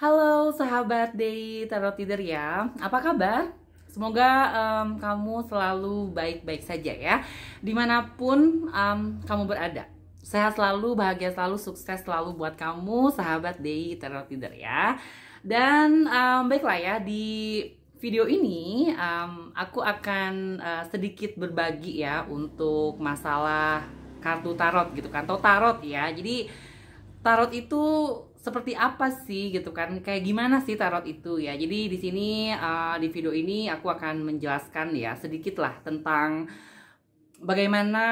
Halo sahabat Day Tarot Reader ya, apa kabar? Semoga kamu selalu baik-baik saja ya, dimanapun kamu berada. Sehat selalu, bahagia selalu, sukses selalu buat kamu sahabat Day Tarot Reader ya. Dan baiklah ya, di video ini aku akan sedikit berbagi ya untuk masalah kartu tarot gitu kan, atau tarot ya. Jadi tarot itu seperti apa sih gitu kan? Kayak gimana sih tarot itu ya? Jadi di sini di video ini aku akan menjelaskan ya sedikit lah tentang bagaimana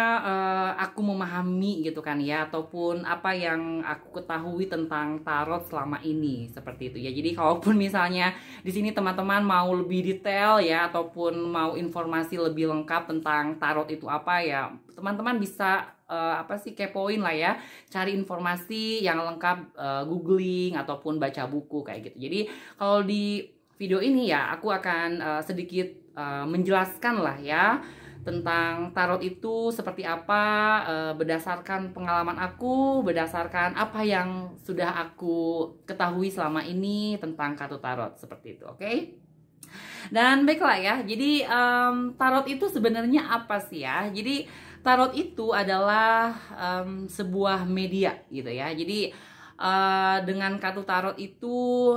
aku memahami gitu kan ya, ataupun apa yang aku ketahui tentang tarot selama ini seperti itu ya. Jadi kalaupun misalnya di sini teman-teman mau lebih detail ya, ataupun mau informasi lebih lengkap tentang tarot itu apa ya, teman-teman bisa apa sih, kepoin lah ya, cari informasi yang lengkap, googling ataupun baca buku kayak gitu. Jadi kalau di video ini ya aku akan sedikit menjelaskan lah ya tentang tarot itu seperti apa, berdasarkan pengalaman aku, berdasarkan apa yang sudah aku ketahui selama ini tentang kartu tarot seperti itu, oke? Dan baiklah ya, jadi tarot itu sebenarnya apa sih ya? Jadi tarot itu adalah sebuah media gitu ya. Jadi dengan kartu tarot itu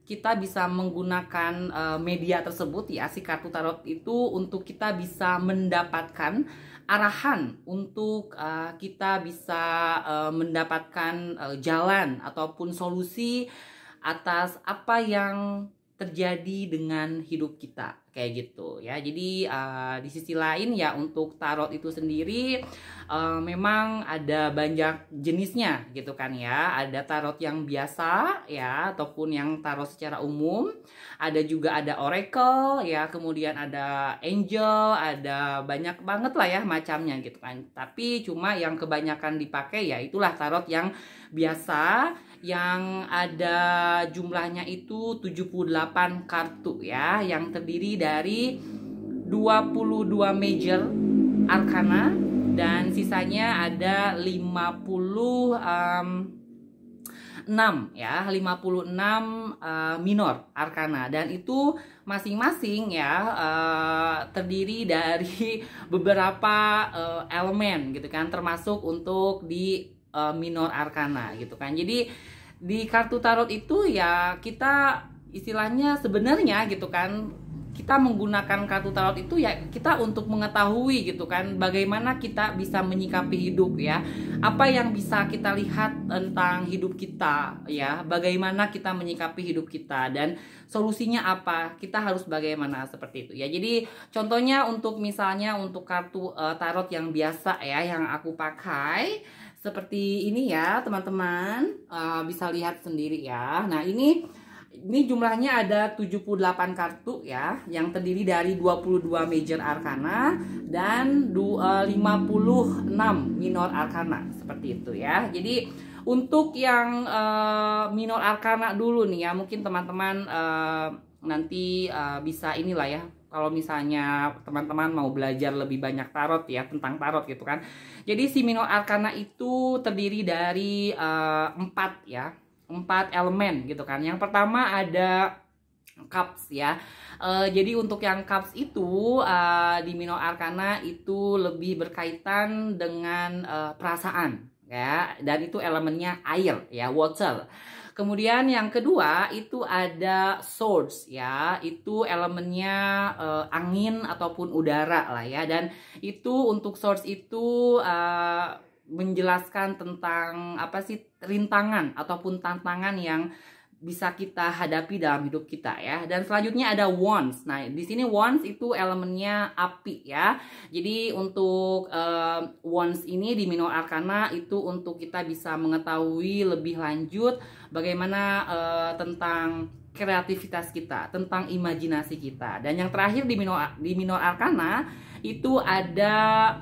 kita bisa menggunakan media tersebut ya, si kartu tarot itu, untuk kita bisa mendapatkan arahan, untuk kita bisa mendapatkan jalan ataupun solusi atas apa yang terjadi dengan hidup kita kayak gitu ya. Jadi di sisi lain ya, untuk tarot itu sendiri memang ada banyak jenisnya gitu kan ya. Ada tarot yang biasa ya, ataupun yang tarot secara umum. Ada juga ada oracle ya, kemudian ada angel, ada banyak banget lah ya macamnya gitu kan. Tapi cuma yang kebanyakan dipakai ya itulah tarot yang biasa, yang ada jumlahnya itu 78 kartu ya, yang terdiri dari 22 major arcana dan sisanya ada 56 ya, 56 minor arcana, dan itu masing-masing ya terdiri dari beberapa elemen gitu kan, termasuk untuk di minor arcana gitu kan. Jadi di kartu tarot itu ya kita istilahnya sebenarnya gitu kan, kita menggunakan kartu tarot itu ya kita untuk mengetahui gitu kan bagaimana kita bisa menyikapi hidup ya, apa yang bisa kita lihat tentang hidup kita ya, bagaimana kita menyikapi hidup kita dan solusinya apa, kita harus bagaimana seperti itu ya. Jadi contohnya untuk misalnya untuk kartu tarot yang biasa ya, yang aku pakai seperti ini ya teman-teman, bisa lihat sendiri ya. Nah ini jumlahnya ada 78 kartu ya, yang terdiri dari 22 major arcana dan 56 minor arcana seperti itu ya. Jadi untuk yang minor arcana dulu nih ya, mungkin teman-teman nanti bisa inilah ya, kalau misalnya teman-teman mau belajar lebih banyak tarot ya, tentang tarot gitu kan. Jadi si minor arcana itu terdiri dari 4 ya, 4 elemen gitu kan. Yang pertama ada cups ya. Jadi untuk yang cups itu di minor arcana itu lebih berkaitan dengan perasaan ya, dan itu elemennya air ya, water. Kemudian yang kedua itu ada swords ya, itu elemennya angin ataupun udara lah ya, dan itu untuk swords itu menjelaskan tentang apa sih, rintangan ataupun tantangan yang bisa kita hadapi dalam hidup kita ya. Dan selanjutnya ada wands. Nah, di sini wands itu elemennya api ya. Jadi untuk wands ini di minor arcana itu untuk kita bisa mengetahui lebih lanjut bagaimana tentang kreativitas kita, tentang imajinasi kita. Dan yang terakhir di minor arcana itu ada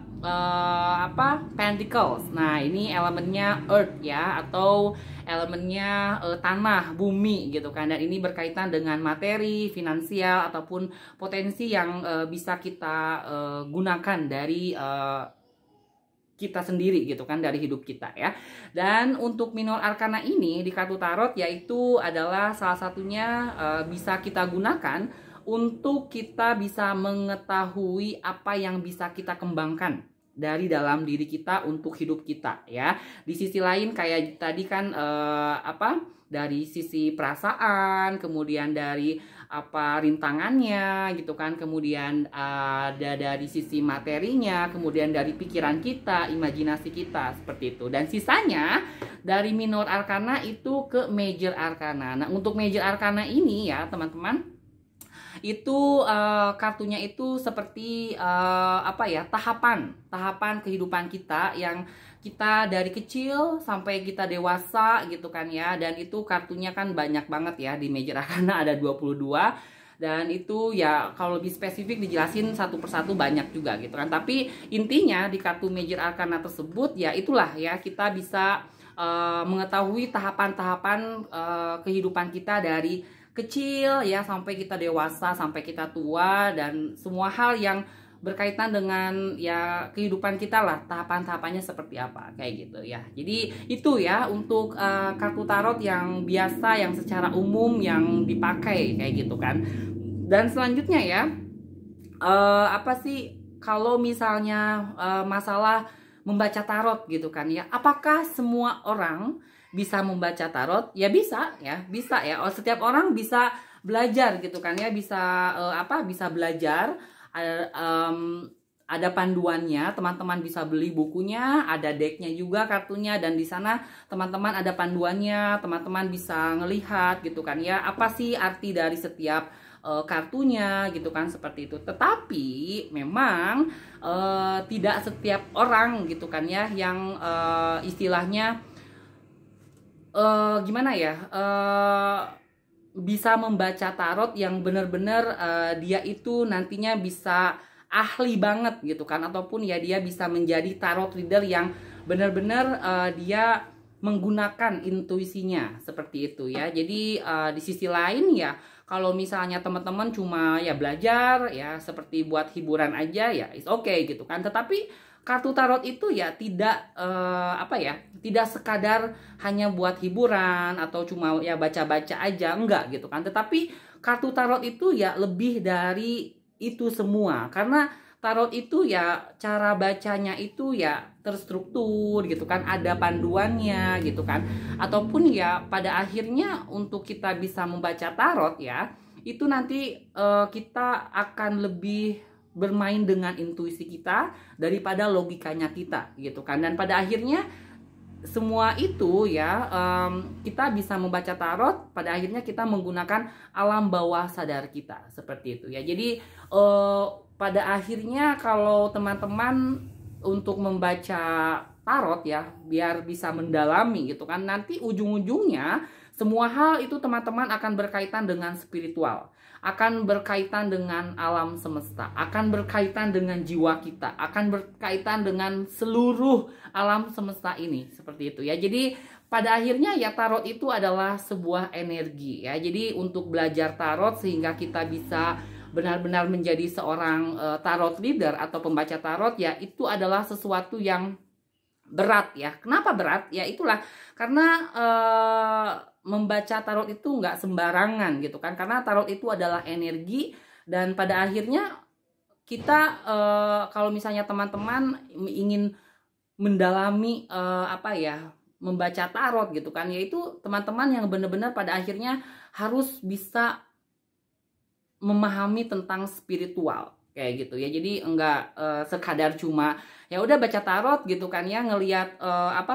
pentacles. Nah, ini elemennya earth ya, atau elemennya tanah, bumi gitu kan. Dan ini berkaitan dengan materi, finansial ataupun potensi yang bisa kita gunakan dari kita sendiri gitu kan, dari hidup kita ya. Dan untuk minor arkana ini di kartu tarot yaitu adalah salah satunya bisa kita gunakan untuk kita bisa mengetahui apa yang bisa kita kembangkan dari dalam diri kita untuk hidup kita ya. Di sisi lain kayak tadi kan dari sisi perasaan, kemudian dari rintangannya gitu kan, kemudian ada dari sisi materinya, kemudian dari pikiran kita, imajinasi kita, seperti itu. Dan sisanya dari minor arkana itu ke major arkana. Nah, untuk major arkana ini ya teman-teman, itu kartunya itu seperti tahapan kehidupan kita yang kita dari kecil sampai kita dewasa gitu kan ya. Dan itu kartunya kan banyak banget ya, di major arkana ada 22. Dan itu ya kalau lebih spesifik dijelasin satu persatu banyak juga gitu kan. Tapi intinya di kartu major arkana tersebut ya itulah ya, kita bisa mengetahui tahapan-tahapan kehidupan kita dari kecil ya sampai kita dewasa, sampai kita tua, dan semua hal yang berkaitan dengan ya kehidupan kita lah, tahapan-tahapannya seperti apa kayak gitu ya. Jadi itu ya untuk kartu tarot yang biasa, yang secara umum yang dipakai kayak gitu kan. Dan selanjutnya ya kalau misalnya masalah membaca tarot gitu kan ya, apakah semua orang bisa membaca tarot? Ya bisa ya, bisa ya. Setiap orang bisa belajar gitu kan ya, bisa bisa belajar. Ada panduannya, teman-teman bisa beli bukunya, ada decknya juga kartunya, dan di sana teman-teman ada panduannya, teman-teman bisa ngelihat gitu kan ya, apa sih arti dari setiap kartunya gitu kan, seperti itu. Tetapi memang tidak setiap orang gitu kan ya yang istilahnya gimana ya, bisa membaca tarot yang benar-benar dia itu nantinya bisa ahli banget gitu kan, ataupun ya dia bisa menjadi tarot reader yang benar-benar dia menggunakan intuisinya, seperti itu ya. Jadi di sisi lain ya, kalau misalnya teman-teman cuma ya belajar ya seperti buat hiburan aja ya it's okay gitu kan. Tetapi kartu tarot itu ya tidak tidak sekadar hanya buat hiburan atau cuma ya baca-baca aja, enggak gitu kan. Tetapi kartu tarot itu ya lebih dari itu semua, karena tarot itu ya cara bacanya itu ya terstruktur gitu kan, ada panduannya gitu kan. Ataupun ya pada akhirnya untuk kita bisa membaca tarot ya, itu nanti kita akan lebih bermain dengan intuisi kita daripada logikanya kita gitu kan. Dan pada akhirnya semua itu ya kita bisa membaca tarot, pada akhirnya kita menggunakan alam bawah sadar kita, seperti itu ya. Jadi pada akhirnya kalau teman-teman untuk membaca tarot ya biar bisa mendalami gitu kan, nanti ujung-ujungnya semua hal itu teman-teman akan berkaitan dengan spiritual, akan berkaitan dengan alam semesta, akan berkaitan dengan jiwa kita, akan berkaitan dengan seluruh alam semesta ini, seperti itu ya. Jadi pada akhirnya ya tarot itu adalah sebuah energi ya. Jadi untuk belajar tarot sehingga kita bisa benar-benar menjadi seorang tarot reader atau pembaca tarot ya, itu adalah sesuatu yang berat ya. Kenapa berat? Ya itulah karena membaca tarot itu nggak sembarangan gitu kan, karena tarot itu adalah energi. Dan pada akhirnya kita kalau misalnya teman-teman ingin mendalami membaca tarot gitu kan, yaitu teman-teman yang benar-benar pada akhirnya harus bisa memahami tentang spiritual kayak gitu ya. Jadi enggak sekadar cuma ya udah baca tarot gitu kan ya, ngelihat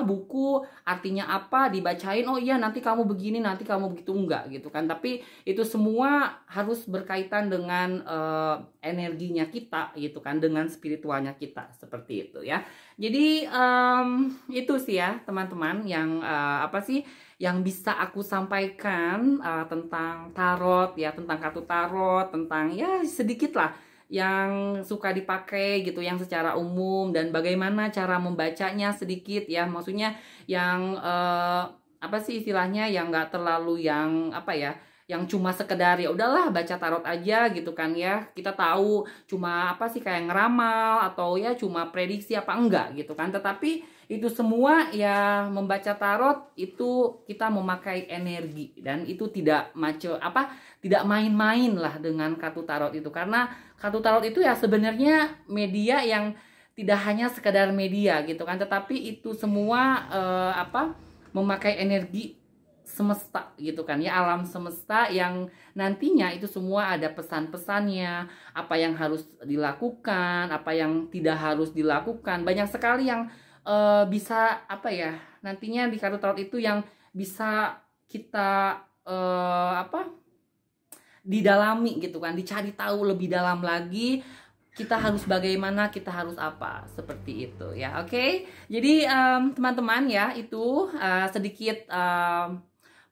buku artinya apa dibacain, oh iya nanti kamu begini, nanti kamu begitu, enggak gitu kan. Tapi itu semua harus berkaitan dengan energinya kita gitu kan, dengan spiritualnya kita, seperti itu ya. Jadi itu sih ya teman-teman yang yang bisa aku sampaikan tentang tarot ya, tentang kartu tarot, tentang ya sedikit lah yang suka dipakai gitu, yang secara umum, dan bagaimana cara membacanya sedikit ya. Maksudnya yang istilahnya yang nggak terlalu yang yang cuma sekedar ya udahlah baca tarot aja gitu kan ya. Kita tahu cuma apa sih kayak ngeramal atau ya cuma prediksi apa enggak gitu kan. Tetapi itu semua ya membaca tarot itu kita memakai energi dan itu tidak tidak main-main lah dengan kartu tarot itu, karena kartu tarot itu ya sebenarnya media yang tidak hanya sekedar media gitu kan, tetapi itu semua memakai energi semesta gitu kan ya, alam semesta yang nantinya itu semua ada pesan-pesannya, apa yang harus dilakukan, apa yang tidak harus dilakukan. Banyak sekali yang bisa nantinya di kartu tarot itu yang bisa kita didalami gitu kan, dicari tahu lebih dalam lagi. Kita harus bagaimana, kita harus apa, seperti itu ya. Oke, jadi teman-teman ya, itu sedikit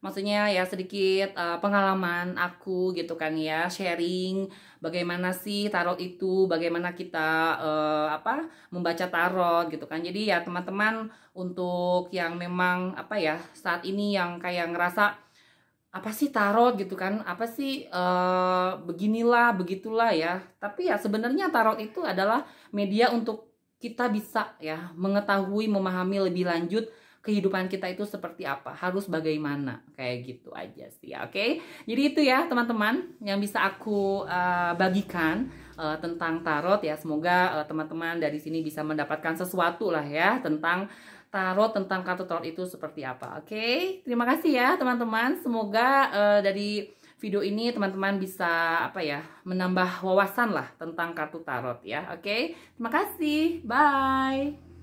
maksudnya ya sedikit pengalaman aku gitu kan ya, sharing bagaimana sih tarot itu, bagaimana kita membaca tarot gitu kan. Jadi ya teman-teman, untuk yang memang saat ini yang kayak ngerasa apa sih tarot gitu kan, apa sih beginilah begitulah ya, tapi ya sebenarnya tarot itu adalah media untuk kita bisa ya mengetahui, memahami lebih lanjut kehidupan kita itu seperti apa, harus bagaimana, kayak gitu aja sih ya. Oke, jadi itu ya teman-teman yang bisa aku bagikan tentang tarot ya. Semoga teman-teman dari sini bisa mendapatkan sesuatu lah ya tentang tarot, tentang kartu tarot itu seperti apa. Oke, terima kasih ya teman-teman. Semoga dari video ini teman-teman bisa menambah wawasan lah tentang kartu tarot ya. Oke, terima kasih. Bye.